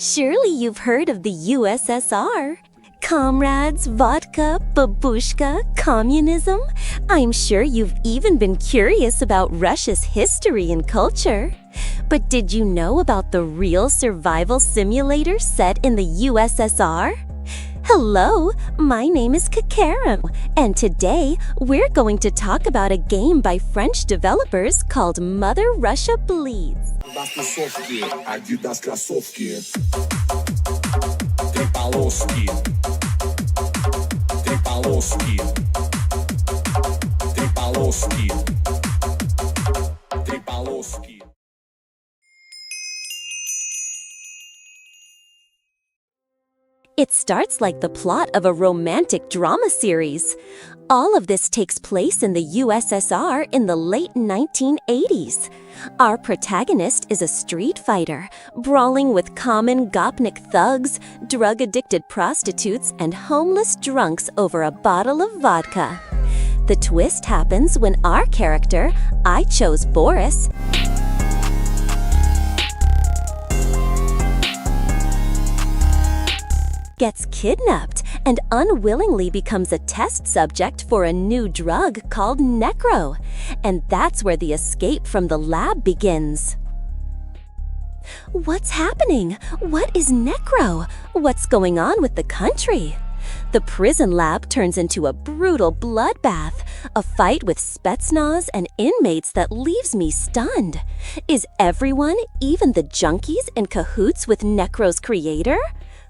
Surely you've heard of the USSR. Comrades, vodka, babushka, communism. I'm sure you've even been curious about Russia's history and culture. But did you know about the real survival simulator set in the USSR? Hello, my name is Kakaram, and today we're going to talk about a game by French developers called Mother Russia Bleeds. Adidas кроссовки, три полоски, три полоски, три полоски, три полоски. It starts like the plot of a romantic drama series. All of this takes place in the USSR in the late 1980s. Our protagonist is a street fighter, brawling with common Gopnik thugs, drug-addicted prostitutes, and homeless drunks over a bottle of vodka. The twist happens when our character, I chose Boris, gets kidnapped and unwillingly becomes a test subject for a new drug called Necro. And that's where the escape from the lab begins. What's happening? What is Necro? What's going on with the country? The prison lab turns into a brutal bloodbath, a fight with Spetsnaz and inmates that leaves me stunned. Is everyone, even the junkies, in cahoots with Necro's creator?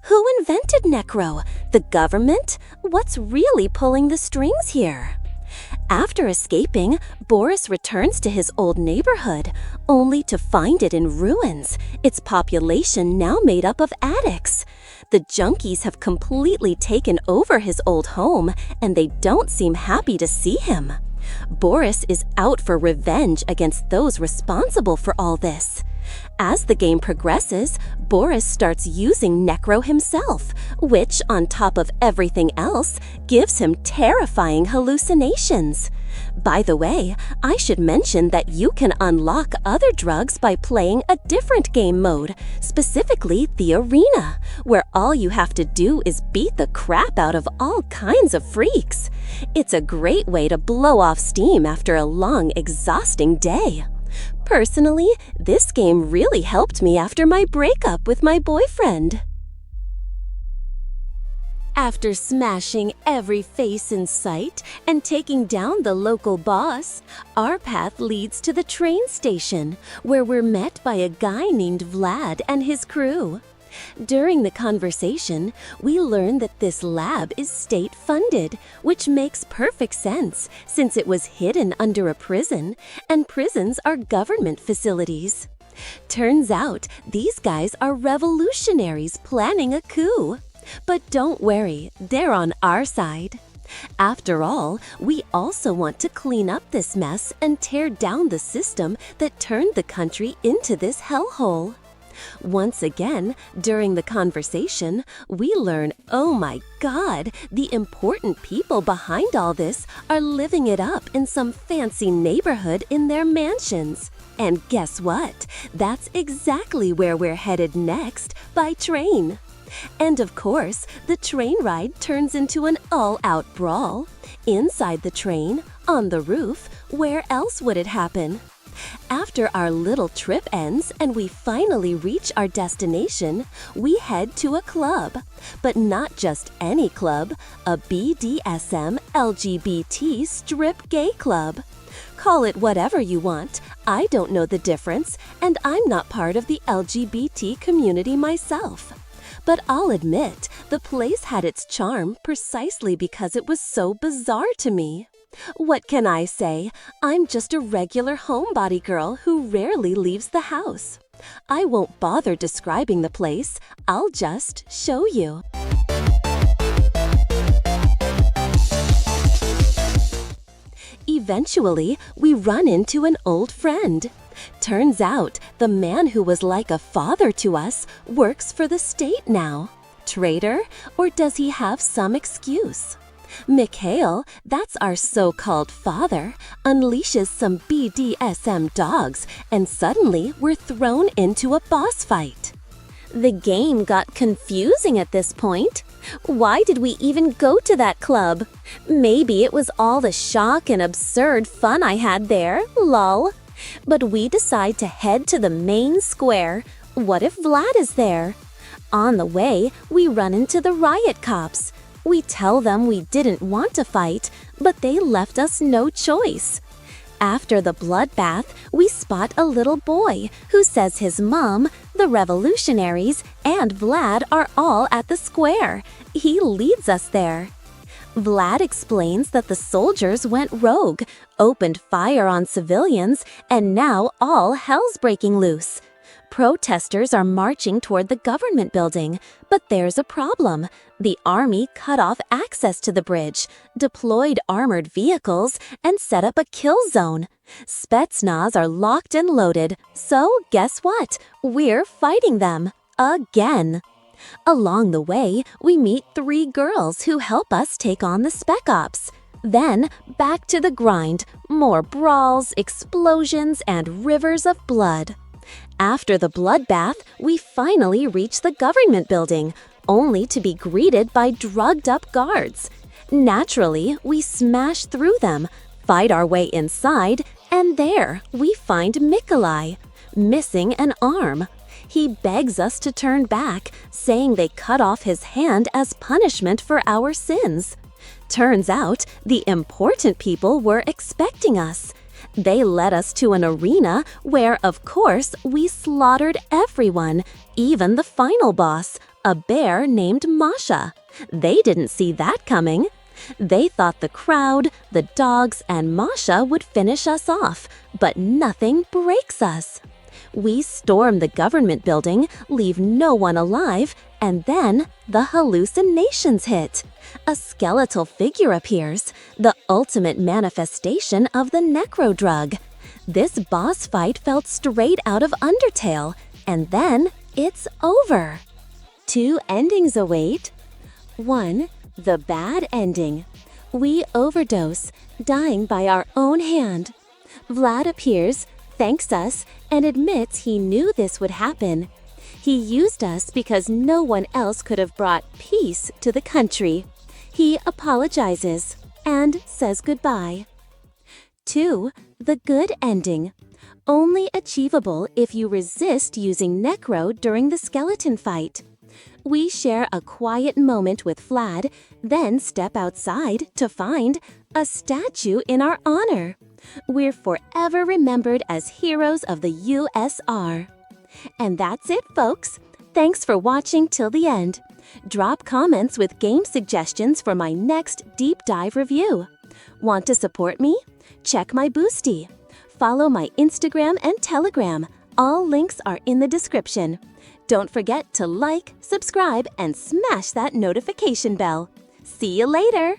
Who invented Necro? The government? What's really pulling the strings here? After escaping, Boris returns to his old neighborhood, only to find it in ruins, its population now made up of addicts. The junkies have completely taken over his old home, and they don't seem happy to see him. Boris is out for revenge against those responsible for all this. As the game progresses, Boris starts using Necro himself, which, on top of everything else, gives him terrifying hallucinations. By the way, I should mention that you can unlock other drugs by playing a different game mode, specifically the arena, where all you have to do is beat the crap out of all kinds of freaks. It's a great way to blow off steam after a long, exhausting day. Personally, this game really helped me after my breakup with my boyfriend. After smashing every face in sight and taking down the local boss, our path leads to the train station, where we're met by a guy named Vlad and his crew. During the conversation, we learn that this lab is state-funded, which makes perfect sense since it was hidden under a prison, and prisons are government facilities. Turns out, these guys are revolutionaries planning a coup. But don't worry, they're on our side. After all, we also want to clean up this mess and tear down the system that turned the country into this hellhole. Once again, during the conversation, we learn, oh my God, the important people behind all this are living it up in some fancy neighborhood in their mansions. And guess what? That's exactly where we're headed next, by train. And of course, the train ride turns into an all-out brawl. Inside the train, on the roof, where else would it happen? After our little trip ends and we finally reach our destination, we head to a club. But not just any club, a BDSM LGBT strip gay club. Call it whatever you want, I don't know the difference, and I'm not part of the LGBT community myself. But I'll admit, the place had its charm precisely because it was so bizarre to me. What can I say? I'm just a regular homebody girl who rarely leaves the house. I won't bother describing the place, I'll just show you. Eventually, we run into an old friend. Turns out, the man who was like a father to us works for the state now. Traitor, or does he have some excuse? Mikhail, that's our so-called father, unleashes some BDSM dogs, and suddenly we're thrown into a boss fight. The game got confusing at this point. Why did we even go to that club? Maybe it was all the shock and absurd fun I had there, lol. But we decide to head to the main square. What if Vlad is there? On the way, we run into the riot cops. We tell them we didn't want to fight, but they left us no choice. After the bloodbath, we spot a little boy who says his mom, the revolutionaries, and Vlad are all at the square. He leads us there. Vlad explains that the soldiers went rogue, opened fire on civilians, and now all hell's breaking loose. Protesters are marching toward the government building, but there's a problem. The army cut off access to the bridge, deployed armored vehicles, and set up a kill zone. Spetsnaz are locked and loaded, so guess what? We're fighting them. Again. Along the way, we meet 3 girls who help us take on the Spec Ops. Then, back to the grind, more brawls, explosions, and rivers of blood. After the bloodbath, we finally reach the government building, only to be greeted by drugged-up guards. Naturally, we smash through them, fight our way inside, and there we find Mikolai, missing an arm. He begs us to turn back, saying they cut off his hand as punishment for our sins. Turns out, the important people were expecting us. They led us to an arena where, of course, we slaughtered everyone, even the final boss, a bear named Masha. They didn't see that coming. They thought the crowd, the dogs, and Masha would finish us off, but nothing breaks us. We storm the government building, leave no one alive, and then the hallucinations hit. A skeletal figure appears, the ultimate manifestation of the necro drug. This boss fight felt straight out of Undertale, and then it's over. 2 endings await. 1. The bad ending. We overdose, dying by our own hand. Vlad appears, thanks us, and admits he knew this would happen. He used us because no one else could have brought peace to the country. He apologizes and says goodbye. 2. The good ending. Only achievable if you resist using Necro during the skeleton fight. We share a quiet moment with Vlad, then step outside to find a statue in our honor. We're forever remembered as heroes of the USSR. And that's it, folks. Thanks for watching till the end. Drop comments with game suggestions for my next deep dive review. Want to support me? Check my boosty. Follow my Instagram and Telegram. All links are in the description. Don't forget to like, subscribe, and smash that notification bell. See you later!